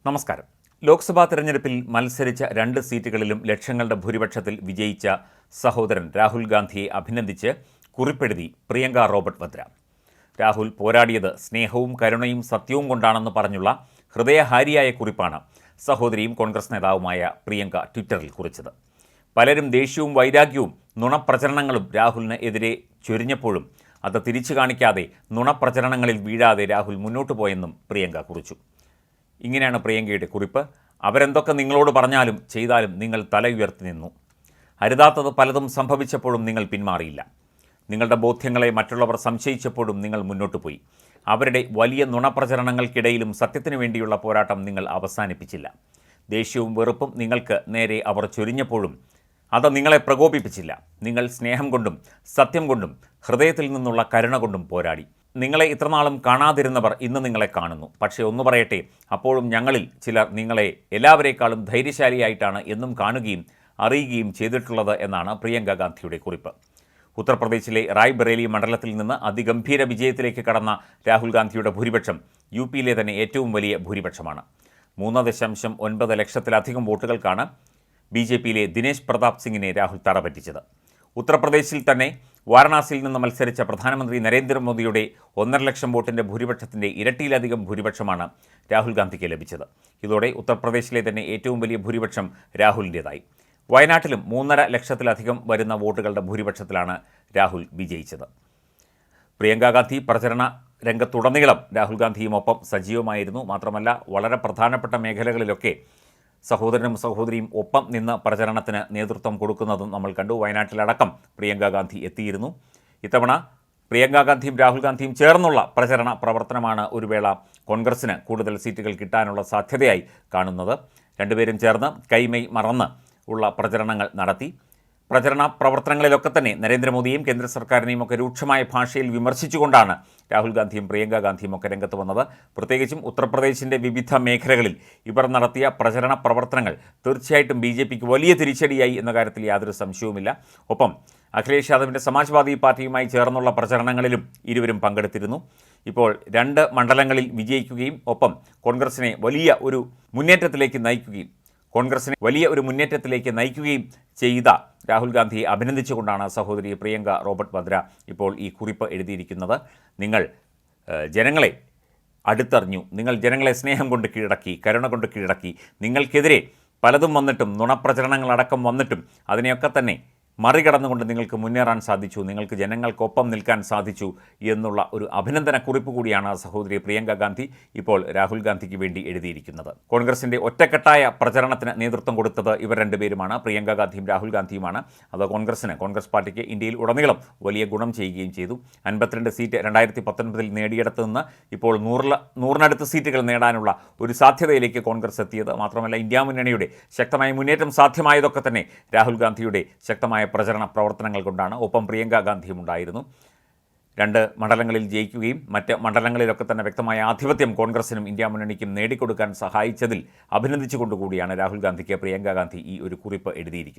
നമസ്കാരം. ലോക്സഭാ തെരഞ്ഞെടുപ്പിൽ മത്സരിച്ച 2 സീറ്റുകളിലും ലക്ഷങ്ങളുടെ ഭൂരിപക്ഷത്തിൽ വിജയിച്ച സഹോദരൻ രാഹുൽ ഗാന്ധിയെ അഭിനന്ദിച്ച് കുറിപ്പെഴുതി പ്രിയങ്ക റോബർട്ട് വദ്ര. രാഹുൽ പോരാടിയത് സ്നേഹവും കരുണയും സത്യവും കൊണ്ടാണെന്ന് പറഞ്ഞുള്ള ഹൃദയഹാരിയായ കുറിപ്പാണ് സഹോദരിയും കോൺഗ്രസ് നേതാവുമായ പ്രിയങ്ക ട്വിറ്ററിൽ കുറിച്ചത്. പലരും ദേഷ്യവും വൈരാഗ്യവും നുണപ്രചരണങ്ങളും രാഹുലിന് എതിരെ ചൊരിഞ്ഞപ്പോഴും അത് തിരിച്ചു കാണിക്കാതെ നുണപ്രചരണങ്ങളിൽ വീഴാതെ രാഹുൽ മുന്നോട്ടു പോയെന്നും പ്രിയങ്ക കുറിച്ചു. ഇങ്ങനെയാണ് പ്രിയങ്കയുടെ കുറിപ്പ്. അവരെന്തൊക്കെ നിങ്ങളോട് പറഞ്ഞാലും ചെയ്താലും നിങ്ങൾ തല ഉയർത്തി നിന്നു. അരുതാത്തത് പലതും സംഭവിച്ചപ്പോഴും നിങ്ങൾ പിന്മാറിയില്ല. നിങ്ങളുടെ ബോധ്യങ്ങളെ മറ്റുള്ളവർ സംശയിച്ചപ്പോഴും നിങ്ങൾ മുന്നോട്ട് പോയി. അവരുടെ വലിയ നുണപ്രചരണങ്ങൾക്കിടയിലും സത്യത്തിനു വേണ്ടിയുള്ള പോരാട്ടം നിങ്ങൾ അവസാനിപ്പിച്ചില്ല. ദേഷ്യവും വെറുപ്പും നിങ്ങൾക്ക് നേരെ അവർ ചൊരിഞ്ഞപ്പോഴും അത് നിങ്ങളെ പ്രകോപിപ്പിച്ചില്ല. നിങ്ങൾ സ്നേഹം കൊണ്ടും സത്യം കൊണ്ടും ഹൃദയത്തിൽ നിന്നുള്ള കരുണ കൊണ്ടും പോരാടി. നിങ്ങളെ ഇത്രനാളും കാണാതിരുന്നവർ ഇന്ന് നിങ്ങളെ കാണുന്നു. പക്ഷേ ഒന്ന് പറയട്ടെ, അപ്പോഴും ഞങ്ങളിൽ ചിലർ നിങ്ങളെ എല്ലാവരേക്കാളും ധൈര്യശാലിയായിട്ടാണ് എന്നും കാണുകയും അറിയുകയും ചെയ്തിട്ടുള്ളത് എന്നാണ് പ്രിയങ്ക ഗാന്ധിയുടെ കുറിപ്പ്. ഉത്തർപ്രദേശിലെ റായ്ബറേലി മണ്ഡലത്തിൽ നിന്ന് അതിഗംഭീര വിജയത്തിലേക്ക് കടന്ന രാഹുൽ ഗാന്ധിയുടെ ഭൂരിപക്ഷം യുപിയിലെ തന്നെ ഏറ്റവും വലിയ ഭൂരിപക്ഷമാണ്. 3.9 ലക്ഷത്തിലധികം വോട്ടുകൾക്കാണ് BJPയിലെ ദിനേശ് പ്രതാപ് സിംഗിനെ രാഹുൽ തറപറ്റിച്ചത്. ഉത്തർപ്രദേശിൽ തന്നെ വാരണാസിയിൽ നിന്ന് മത്സരിച്ച പ്രധാനമന്ത്രി നരേന്ദ്രമോദിയുടെ 1.5 ലക്ഷം വോട്ടിൻ്റെ ഭൂരിപക്ഷത്തിൻ്റെ ഇരട്ടിയിലധികം ഭൂരിപക്ഷമാണ് രാഹുൽ ഗാന്ധിക്ക് ലഭിച്ചത്. ഇതോടെ ഉത്തർപ്രദേശിലെ തന്നെ ഏറ്റവും വലിയ ഭൂരിപക്ഷം രാഹുലിൻ്റേതായി. വയനാട്ടിലും 3.5 ലക്ഷത്തിലധികം വരുന്ന വോട്ടുകളുടെ ഭൂരിപക്ഷത്തിലാണ് രാഹുൽ വിജയിച്ചത്. പ്രിയങ്ക ഗാന്ധി പ്രചരണ രംഗത്തുടനീളം രാഹുൽ ഗാന്ധിയും ഒപ്പം സജീവമായിരുന്നു. മാത്രമല്ല, വളരെ പ്രധാനപ്പെട്ട മേഖലകളിലൊക്കെ സഹോദരനും സഹോദരിയും ഒപ്പം നിന്ന് പ്രചരണത്തിന് നേതൃത്വം കൊടുക്കുന്നതും നമ്മൾ കണ്ടു. വയനാട്ടിലടക്കം പ്രിയങ്ക ഗാന്ധി എത്തിയിരുന്നു. ഇത്തവണ പ്രിയങ്ക ഗാന്ധിയും രാഹുൽ ഗാന്ധിയും ചേർന്നുള്ള പ്രചരണ പ്രവർത്തനമാണ് ഒരു വേള കോൺഗ്രസിന് കൂടുതൽ സീറ്റുകൾ കിട്ടാനുള്ള സാധ്യതയായി കാണുന്നത്. രണ്ടുപേരും ചേർന്ന് കൈമൈ മറന്ന് ഉള്ള പ്രചരണങ്ങൾ നടത്തി. പ്രചരണ പ്രവർത്തനങ്ങളിലൊക്കെ തന്നെ നരേന്ദ്രമോദിയും കേന്ദ്ര സർക്കാരിനെയും ഒക്കെ രൂക്ഷമായ ഭാഷയിൽ വിമർശിച്ചുകൊണ്ടാണ് രാഹുൽ ഗാന്ധിയും പ്രിയങ്ക ഗാന്ധിയും ഒക്കെ രംഗത്ത് വന്നത്. പ്രത്യേകിച്ചും ഉത്തർപ്രദേശിൻ്റെ വിവിധ മേഖലകളിൽ ഇവർ നടത്തിയ പ്രചരണ പ്രവർത്തനങ്ങൾ തീർച്ചയായിട്ടും BJPക്ക് വലിയ തിരിച്ചടിയായി എന്ന കാര്യത്തിൽ യാതൊരു സംശയവുമില്ല. ഒപ്പം അഖിലേഷ് യാദവിൻ്റെ സമാജ്വാദി പാർട്ടിയുമായി ചേർന്നുള്ള പ്രചരണങ്ങളിലും ഇരുവരും പങ്കെടുത്തിരുന്നു. ഇപ്പോൾ 2 മണ്ഡലങ്ങളിൽ വിജയിക്കുകയും ഒപ്പം കോൺഗ്രസിനെ വലിയ ഒരു മുന്നേറ്റത്തിലേക്ക് നയിക്കുകയും ചെയ്ത രാഹുൽ ഗാന്ധിയെ അഭിനന്ദിച്ചുകൊണ്ടാണ് സഹോദരി പ്രിയങ്ക റോബർട്ട് വദ്ര ഇപ്പോൾ ഈ കുറിപ്പ് എഴുതിയിരിക്കുന്നത്. നിങ്ങൾ ജനങ്ങളെ അടുത്തറിഞ്ഞു, നിങ്ങൾ ജനങ്ങളെ സ്നേഹം കൊണ്ട് കീഴടക്കി, കരുണ കൊണ്ട് കീഴടക്കി. നിങ്ങൾക്കെതിരെ പലതും വന്നിട്ടും നുണപ്രചരണങ്ങളടക്കം വന്നിട്ടും അതിനെയൊക്കെ തന്നെ മറികടന്നുകൊണ്ട് നിങ്ങൾക്ക് മുന്നേറാൻ സാധിച്ചു, നിങ്ങൾക്ക് ജനങ്ങൾക്കൊപ്പം നിൽക്കാൻ സാധിച്ചു എന്നുള്ള ഒരു അഭിനന്ദന കുറിപ്പ് കൂടിയാണ് സഹോദരി പ്രിയങ്ക ഗാന്ധി ഇപ്പോൾ രാഹുൽ ഗാന്ധിക്ക് വേണ്ടി എഴുതിയിരിക്കുന്നത്. കോൺഗ്രസിൻ്റെ ഒറ്റക്കെട്ടായ പ്രചരണത്തിന് നേതൃത്വം കൊടുത്തത് ഇവർ രണ്ടുപേരുമാണ്, പ്രിയങ്ക ഗാന്ധിയും രാഹുൽ ഗാന്ധിയുമാണ്. അത് കോൺഗ്രസ് പാർട്ടിക്ക് ഇന്ത്യയിൽ ഉടനീളം വലിയ ഗുണം ചെയ്യുകയും ചെയ്തു. 52 സീറ്റ് 2019 നേടിയെടുത്ത് നിന്ന് ഇപ്പോൾ 100-നടുത്ത് സീറ്റുകൾ നേടാനുള്ള ഒരു സാധ്യതയിലേക്ക് കോൺഗ്രസ് എത്തിയത്. മാത്രമല്ല, ഇന്ത്യ മുന്നണിയുടെ ശക്തമായ മുന്നേറ്റം സാധ്യമായതൊക്കെ തന്നെ രാഹുൽ ഗാന്ധിയുടെ ശക്തമായ പ്രചരണ പ്രവർത്തനങ്ങൾ കൊണ്ടാണ്. ഒപ്പം പ്രിയങ്ക ഗാന്ധിയും ഉണ്ടായിരുന്നു. 2 മണ്ഡലങ്ങളിൽ ജയിക്കുകയും മറ്റ് മണ്ഡലങ്ങളിലൊക്കെ തന്നെ വ്യക്തമായ ആധിപത്യം കോൺഗ്രസിനും ഇന്ത്യ മുന്നണിക്കും നേടിക്കൊടുക്കാൻ സഹായിച്ചതിൽ അഭിനന്ദിച്ചുകൊണ്ടുകൂടിയാണ് രാഹുൽ ഗാന്ധിക്ക് പ്രിയങ്ക ഗാന്ധി ഈ ഒരു കുറിപ്പ് എഴുതിയിരിക്കുന്നത്.